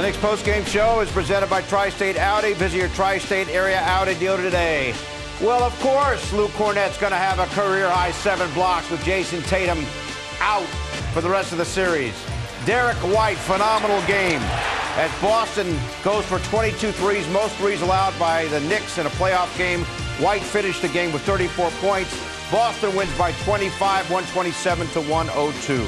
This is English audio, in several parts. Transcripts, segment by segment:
The Knicks postgame show is presented by Tri-State Audi. Visit your Tri-State area Audi dealer today. Well, of course, Luke Kornet's going to have a career-high 7 blocks with Jason Tatum out for the rest of the series. Derrick White, phenomenal game as Boston goes for 22 threes, most threes allowed by the Knicks in a playoff game. White finished the game with 34 points. Boston wins by 25, 127 to 102.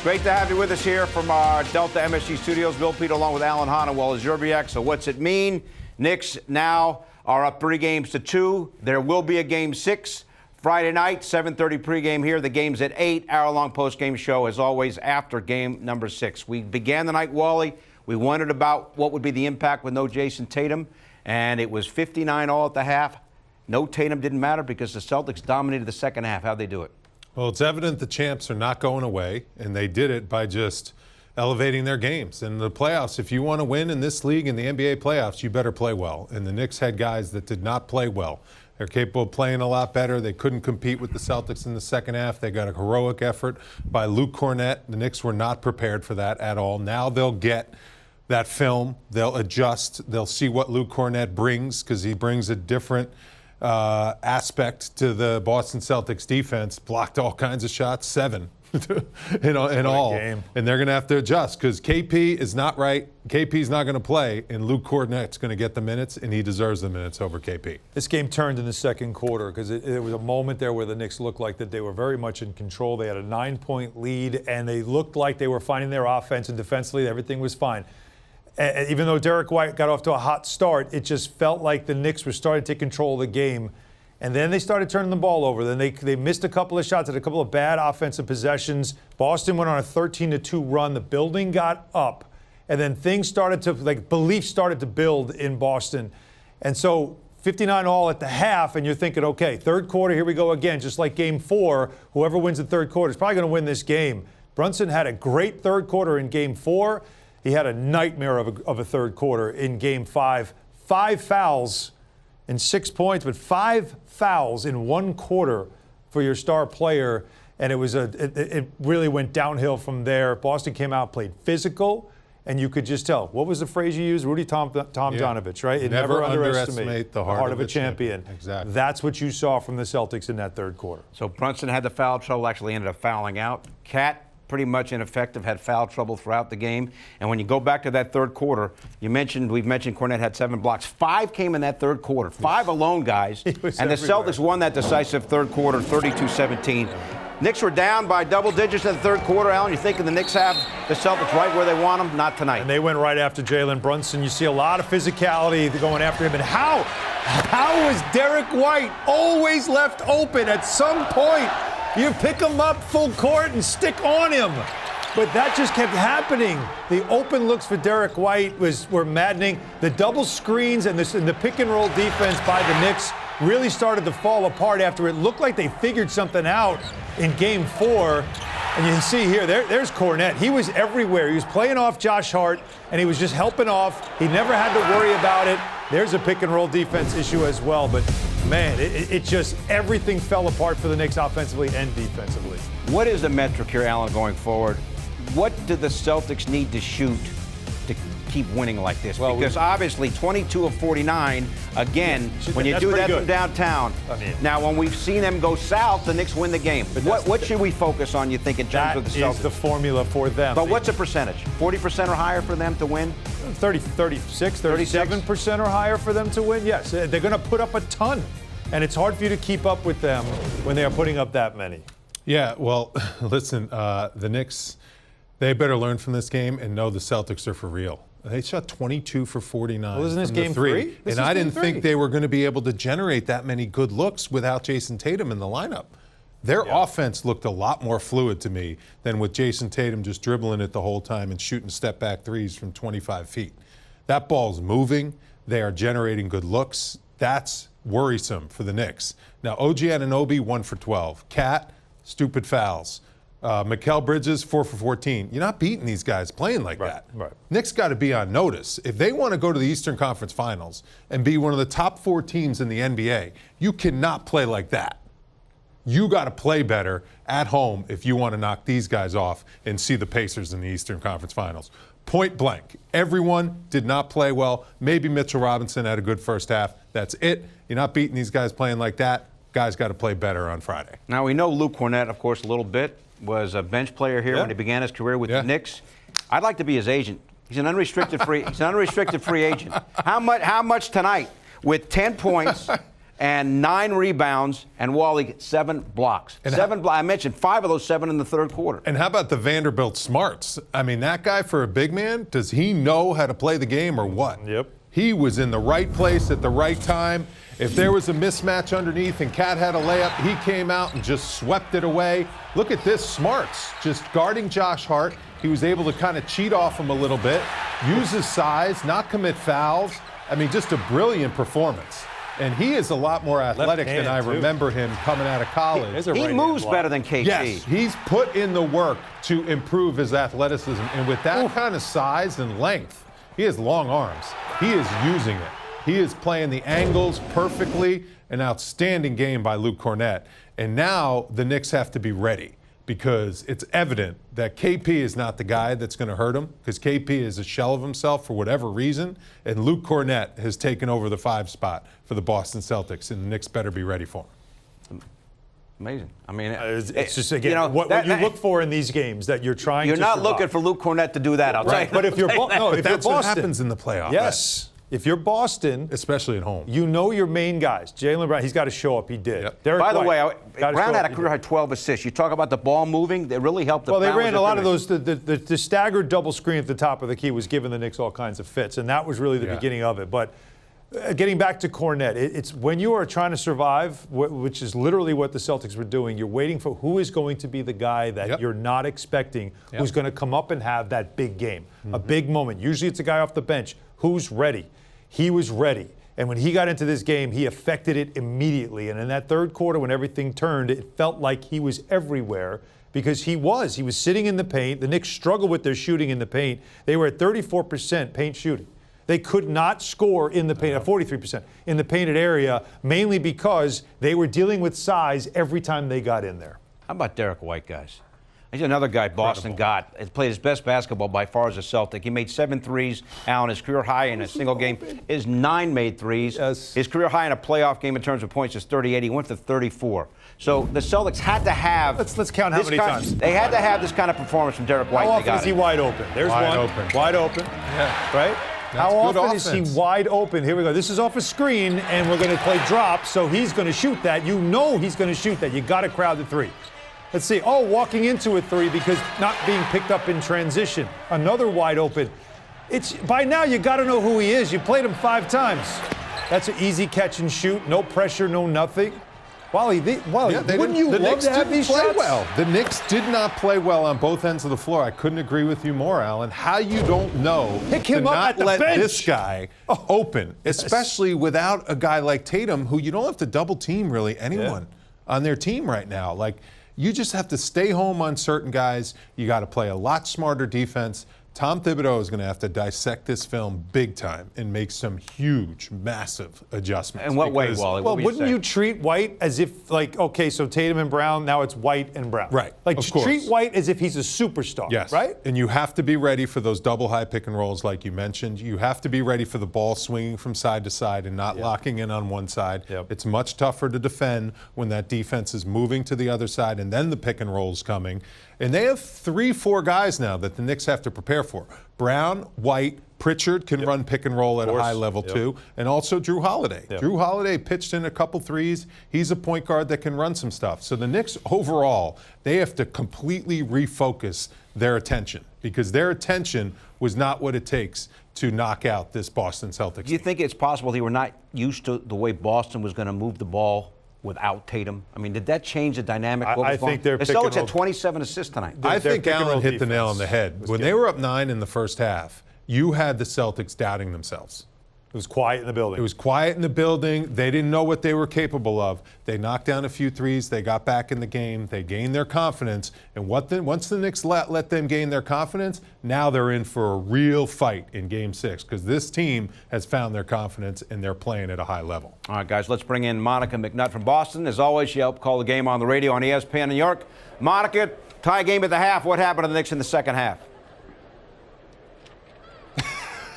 Great to have you with us here from our Delta MSG studios. Bill Peter along with Alan Hannawell as Zerbiak. So what's it mean? Knicks now are up 3 games to 2. There will be a game 6 Friday night, 7:30 pregame here. The game's at 8. Hour-long postgame show, as always, after game number 6. We began the night, Wally. We wondered about what would be the impact with no Jason Tatum, and it was 59 all at the half. No Tatum didn't matter because the Celtics dominated the second half. How'd they do it? Well, it's evident the champs are not going away, and they did it by just elevating their games. In the playoffs, if you want to win in this league, in the NBA playoffs, you better play well. And the Knicks had guys that did not play well. They're capable of playing a lot better. They couldn't compete with the Celtics in the second half. They got a heroic effort by Luke Kornet. The Knicks were not prepared for that at all. Now they'll get that film. They'll adjust. They'll see what Luke Kornet brings because he brings a different aspect to the Boston Celtics defense. Blocked all kinds of shots, 7 in all. Game. And they're going to have to adjust because KP is not right. KP's not going to play, and Luke Kornet's going to get the minutes, and he deserves the minutes over KP. This game turned in the second quarter because it was a moment there where the Knicks looked like that they were very much in control. They had a 9-point lead, and they looked like they were finding their offense, and defensively everything was fine. Even though Derrick White got off to a hot start, it just felt like the Knicks were starting to take control of the game. And then they started turning the ball over. Then they missed a couple of shots, had a couple of bad offensive possessions. Boston went on a 13-2 run. The building got up. And then things started to, belief started to build in Boston. And so 59 all at the half, and you're thinking, okay, third quarter, here we go again. Just like game 4, whoever wins the third quarter is probably going to win this game. Brunson had a great third quarter in game 4. He had a nightmare of a third quarter in game 5. 5 fouls and 6 points, but 5 fouls in 1 quarter for your star player. And it really went downhill from there. Boston came out, played physical, and you could just tell. What was the phrase you used? Rudy Tomjanovich, right? It never underestimate the heart of a champion. Exactly. That's what you saw from the Celtics in that third quarter. So Brunson had the foul trouble, actually ended up fouling out. Cat, pretty much ineffective, had foul trouble throughout the game. And when you go back to that third quarter, we've mentioned Kornet had 7 blocks. 5 came in that third quarter. 5 alone, guys. And the Celtics won that decisive third quarter, 32-17. Knicks were down by double digits in the third quarter. Alan, you're thinking the Knicks have the Celtics right where they want them? Not tonight. And they went right after Jalen Brunson. You see a lot of physicality going after him. And how is Derrick White always left open at some point? You pick him up full court and stick on him. But that just kept happening. The open looks for Derrick White were maddening. The double screens and the pick and roll defense by the Knicks really started to fall apart after it looked like they figured something out in game 4. And you can see here, there's Kornet. He was everywhere. He was playing off Josh Hart, and he was just helping off. He never had to worry about it. There's a pick and roll defense issue as well. But, man, it just everything fell apart for the Knicks offensively and defensively. What is the metric here, Alan, going forward? What do the Celtics need to shoot to keep winning like this? Well, because obviously 22 of 49, again, when you do that from downtown. Now, when we've seen them go south, the Knicks win the game. What should we focus on, you think, in terms of the Celtics? That is the formula for them. But what's the percentage? 40% or higher for them to win? 36, 37% or higher for them to win? Yes. They're going to put up a ton. And it's hard for you to keep up with them when they are putting up that many. Yeah, well, listen, the Knicks, they better learn from this game and know the Celtics are for real. They shot 22 for 49. Well, isn't this game 3? And I didn't think they were going to be able to generate that many good looks without Jason Tatum in the lineup. Their offense looked a lot more fluid to me than with Jason Tatum just dribbling it the whole time and shooting step-back threes from 25 feet. That ball's moving. They are generating good looks. That's worrisome for the Knicks. Now, OG Anunoby, 1 for 12. Cat, stupid fouls. Mikal Bridges, 4 for 14. You're not beating these guys playing like that. Right. Knicks got to be on notice. If they want to go to the Eastern Conference Finals and be one of the top 4 teams in the NBA, you cannot play like that. You got to play better at home if you want to knock these guys off and see the Pacers in the Eastern Conference Finals. Point blank. Everyone did not play well. Maybe Mitchell Robinson had a good first half. That's it. You're not beating these guys playing like that. Guys got to play better on Friday. Now, we know Luke Kornet, of course, a little bit, was a bench player here when he began his career with the Knicks. I'd like to be his agent. He's an unrestricted free agent. How much tonight with 10 points and 9 rebounds, and Wally 7 blocks. And I mentioned 5 of those 7 in the third quarter. And how about the Vanderbilt smarts? I mean, that guy for a big man, does he know how to play the game or what? Yep. He was in the right place at the right time. If there was a mismatch underneath and Cat had a layup, he came out and just swept it away. Look at this, smarts, just guarding Josh Hart. He was able to kind of cheat off him a little bit, use his size, not commit fouls. I mean, just a brilliant performance. And he is a lot more athletic than I remember him coming out of college. He moves better than KP. Yes, he's put in the work to improve his athleticism. And with that kind of size and length, he has long arms. He is using it. He is playing the angles perfectly. An outstanding game by Luke Kornet. And now the Knicks have to be ready, because it's evident that KP is not the guy that's going to hurt him, because KP is a shell of himself for whatever reason, and Luke Kornet has taken over the 5 spot for the Boston Celtics, and the Knicks better be ready for him. Amazing. I mean, it's just, again, what you look for in these games that you're trying to You're not survive. looking for Luke Kornet to do that, I'll tell you. But if you're But that's what happens in the playoffs. Yes. If you're Boston, especially at home, you know your main guys. Jalen Brown, he's got to show up. He did. Yep. Derrick By the White, way, Brown had a career high 12 assists. You talk about the ball moving, they really helped. Well, they ran a lot of those. The staggered double screen at the top of the key was giving the Knicks all kinds of fits, and that was really the beginning of it. But getting back to Kornet, it's when you are trying to survive, which is literally what the Celtics were doing. You're waiting for who is going to be the guy that you're not expecting, who's going to come up and have that big game, a big moment. Usually it's a guy off the bench who's ready. He was ready. And when he got into this game, he affected it immediately. And in that third quarter, when everything turned, it felt like he was everywhere, because he was sitting in the paint. The Knicks struggled with their shooting in the paint. They were at 34% paint shooting. They could not score in the paint, at 43% in the painted area, mainly because they were dealing with size every time they got in there. How about Derrick White, guys? He's another guy Boston got. He played his best basketball by far as a Celtic. He made 7 threes, Allen, his career high in a single game. His 9 made threes. Yes. His career high in a playoff game in terms of points is 38. He went to 34. So the Celtics had to have. Let's count how many times. They had to have this kind of performance from Derrick White. How often is he wide open? There's wide one. Open. Wide open. Yeah. Right? How good often is he offense. wide open? Here we go. This is off a screen, and we're going to play drop, so he's going to shoot that. You know he's going to shoot that. You got to crowd the 3. Let's see. Oh, walking into a 3 because not being picked up in transition. Another wide open. It's by now you got to know who he is. You played him 5 times. That's an easy catch and shoot. No pressure, no nothing. Wally, wouldn't you love to have these shots? Well, the Knicks did not play well on both ends of the floor. I couldn't agree with you more, Alan. How you don't know Pick to him up not at the let bench. this guy open, especially without a guy like Tatum, who you don't have to double team really anyone on their team right now. Like, you just have to stay home on certain guys. You got to play a lot smarter defense. Tom Thibodeau is going to have to dissect this film big time and make some huge, massive adjustments. In what way, Wally? Well, wouldn't you treat White as if, like, okay, so Tatum and Brown, now it's White and Brown. Right, Like, of course. treat White as if he's a superstar. Yes. Right? And you have to be ready for those double high pick and rolls like you mentioned. You have to be ready for the ball swinging from side to side and not locking in on one side. Yep. It's much tougher to defend when that defense is moving to the other side and then the pick and roll's coming. And they have 3-4 guys now that the Knicks have to prepare for. Brown, White, Pritchard can run pick and roll at a high level too, and also Drew Holiday. Drew Holiday pitched in a couple threes. He's a point guard that can run some stuff. So the Knicks overall, they have to completely refocus their attention, because their attention was not what it takes to knock out this Boston Celtics Do you team. think it's possible they were not used to the way Boston was going to move the ball without Tatum? I mean, did that change the dynamic? I think they're the pick and Celtics had roll. 27 assists tonight. I their think pick and roll Allen hit the nail defense on the head. was When good. they were up 9 in the first half, you had the Celtics doubting themselves. It was quiet in the building. It was quiet in the building. They didn't know what they were capable of. They knocked down a few threes. They got back in the game. They gained their confidence. And once the Knicks let them gain their confidence, now they're in for a real fight in Game 6, because this team has found their confidence and they're playing at a high level. All right, guys, let's bring in Monica McNutt from Boston. As always, she helped call the game on the radio on ESPN New York. Monica, tie game at the half. What happened to the Knicks in the second half?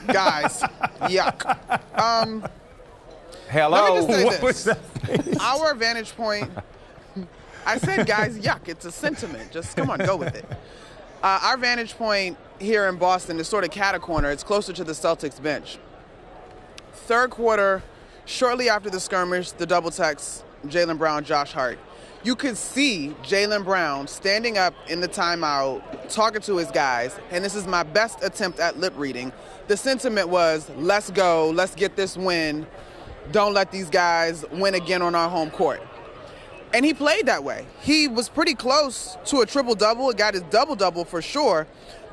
Guys, yuck. Hello. Let me just say What was this. that? Our vantage point, I said, guys, yuck. It's a sentiment. Just come on, go with it. Our vantage point here in Boston is sort of cat-a-corner. It's closer to the Celtics bench. Third quarter, shortly after the skirmish, the double text, Jalen Brown, Josh Hart. You could see Jalen Brown standing up in the timeout, talking to his guys, and this is my best attempt at lip reading. The sentiment was, let's go, let's get this win. Don't let these guys win again on our home court. And he played that way. He was pretty close to a triple-double. It got his double-double for sure.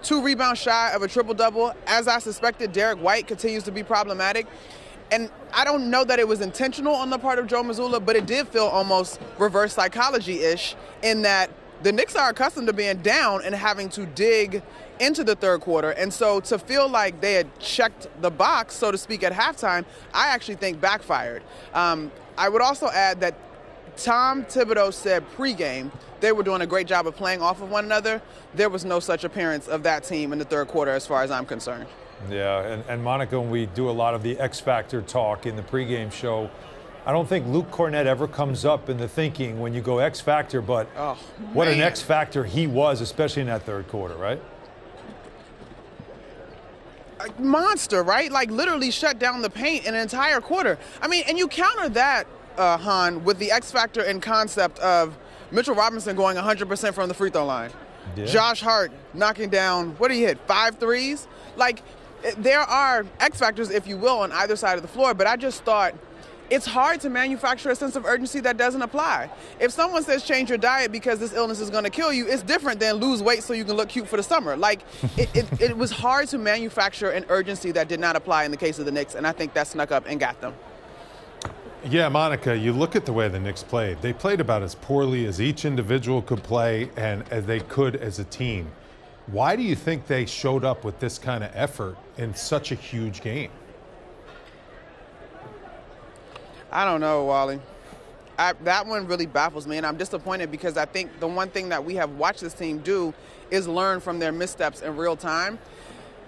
2 rebounds shy of a triple-double. As I suspected, Derrick White continues to be problematic. And I don't know that it was intentional on the part of Joe Mazzulla, but it did feel almost reverse psychology-ish in that the Knicks are accustomed to being down and having to dig into the third quarter. And so to feel like they had checked the box, so to speak, at halftime, I actually think backfired. I would also add that Tom Thibodeau said pregame they were doing a great job of playing off of one another. There was no such appearance of that team in the third quarter as far as I'm concerned. Yeah, and Monica, when we do a lot of the X Factor talk in the pregame show, I don't think Luke Kornet ever comes up in the thinking when you go X Factor, but what an X Factor he was, especially in that third quarter, right? A monster, right? Like literally shut down the paint in an entire quarter. I mean, and you counter that, Han, with the X Factor and concept of Mitchell Robinson going 100% from the free throw line. Yeah. Josh Hart knocking down, what did he hit, 5 threes? Like, there are X factors, if you will, on either side of the floor, but I just thought it's hard to manufacture a sense of urgency that doesn't apply. If someone says change your diet because this illness is going to kill you, it's different than lose weight so you can look cute for the summer. Like, it was hard to manufacture an urgency that did not apply in the case of the Knicks, and I think that snuck up and got them. Yeah, Monica, you look at the way the Knicks played. They played about as poorly as each individual could play and as they could as a team. Why do you think they showed up with this kind of effort in such a huge game? I don't know, Wally. That one really baffles me, and I'm disappointed because I think the one thing that we have watched this team do is learn from their missteps in real time.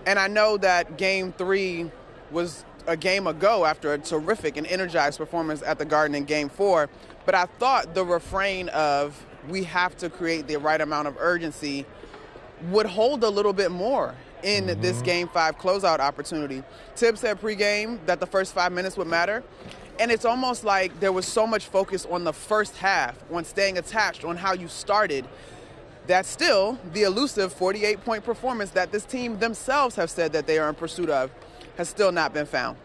And I know that Game 3 was a game ago after a terrific and energized performance at the Garden in Game 4, but I thought the refrain of we have to create the right amount of urgency would hold a little bit more in this Game 5 closeout opportunity. Tibbs said pregame that the first 5 minutes would matter, and it's almost like there was so much focus on the first half, on staying attached, on how you started, that still the elusive 48-point performance that this team themselves have said that they are in pursuit of has still not been found.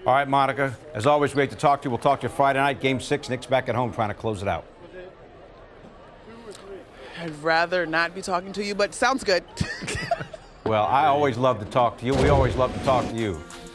All right, Monica, as always, great to talk to you. We'll talk to you Friday night, Game 6, Knicks back at home trying to close it out. I'd rather not be talking to you, but sounds good. Well, I always love to talk to you. We always love to talk to you.